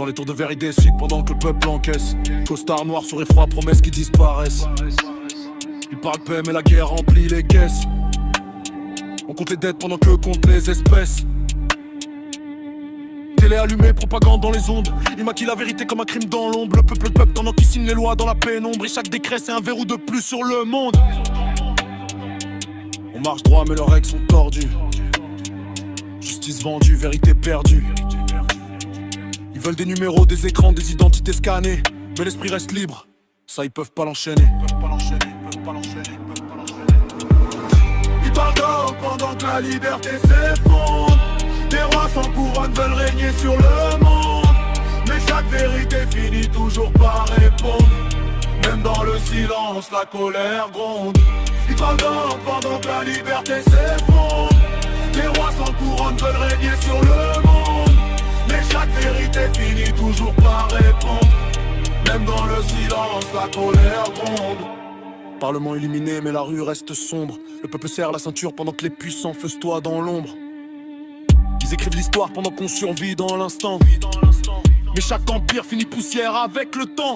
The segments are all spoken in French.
Dans les tours de vérité, pendant que le peuple encaisse. Costard noir, sourire froid, promesses qui disparaissent. Ils parlent paix mais la guerre remplit les caisses. On compte les dettes pendant que comptent les espèces. Télé allumée, propagande dans les ondes. Il maquille la vérité comme un crime dans l'ombre. Le peuple pendant qu'il signe les lois dans la pénombre. Et chaque décret c'est un verrou de plus sur le monde. On marche droit mais leurs règles sont tordues. Justice vendue, vérité perdue. Ils veulent des numéros, des écrans, des identités scannées. Mais l'esprit reste libre, ça ils peuvent pas l'enchaîner. Ils parlent d'or pendant que la liberté s'effondre. Des rois sans couronne veulent régner sur le monde. Mais chaque vérité finit toujours par répondre. Même dans le silence, la colère gronde. Ils parlent d'or pendant que la liberté s'effondre. Les rois sans couronne veulent régner sur le monde. Mais chaque vérité finit toujours par répondre. Même dans le silence, la colère gronde. Parlement illuminé, mais la rue reste sombre. Le peuple serre la ceinture pendant que les puissants faussent-toi dans l'ombre. Ils écrivent l'histoire pendant qu'on survit dans l'instant. Mais chaque empire finit poussière avec le temps.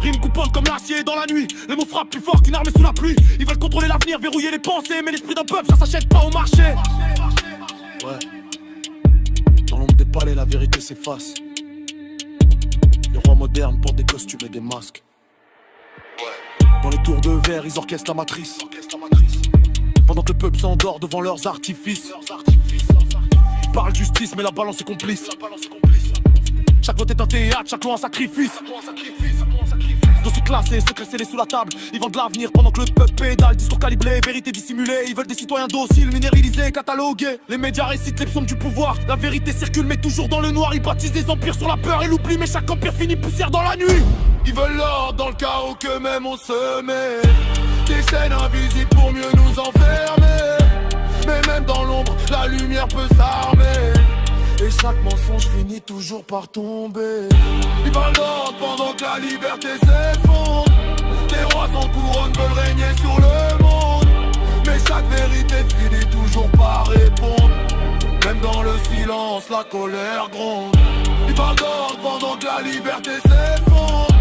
Rime coupante comme l'acier dans la nuit. Les mots frappent plus fort qu'une armée sous la pluie. Ils veulent contrôler l'avenir, verrouiller les pensées. Mais l'esprit d'un peuple, ça s'achète pas au marché. Ouais. Dans l'ombre des palais, la vérité s'efface. Les rois modernes portent des costumes et des masques. Dans les tours de verre, ils orchestrent la matrice. Pendant que le peuple s'endort devant leurs artifices. Ils parlent justice, mais la balance est complice. Chaque vote est un théâtre, chaque loi un sacrifice. Dossiers classés, secrets scellés sous la table. Ils vendent l'avenir pendant que le peuple pédale. Discours calibré, vérité dissimulée. Ils veulent des citoyens dociles, minérilisés, catalogués. Les médias récitent les psaumes du pouvoir. La vérité circule mais toujours dans le noir. Ils bâtissent des empires sur la peur et l'oubli. Mais chaque empire finit poussière dans la nuit. Ils veulent l'ordre dans le chaos qu'eux-mêmes ont semé. Des chaînes invisibles pour mieux nous enfermer. Mais même dans l'ombre, la lumière peut s'armer. Et chaque mensonge finit toujours par tomber. Ils parlent d'ordre pendant que la liberté s'effondre. Des rois sans couronne veulent régner sur le monde. Mais chaque vérité finit toujours par répondre. Même dans le silence, la colère gronde. Ils parlent d'ordre pendant que la liberté s'effondre.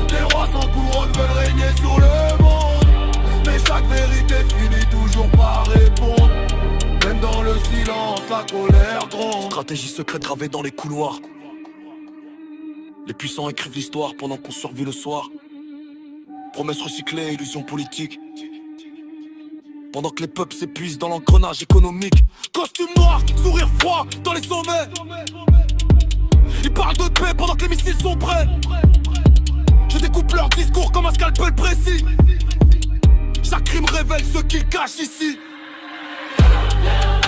Des rois sans couronne veulent régner sur le monde. Mais chaque vérité finit toujours par répondre. Même dans le silence, la colère gronde. Stratégie secrète gravée dans les couloirs. Les puissants écrivent l'histoire pendant qu'on survit le soir. Promesses recyclées, illusions politiques. Pendant que les peuples s'épuisent dans l'engrenage économique. Costume noir, sourire froid dans les sommets. Ils parlent de paix pendant que les missiles sont prêts. Je découpe leur discours comme un scalpel précis. Chaque crime révèle ce qu'ils cachent ici. Yeah.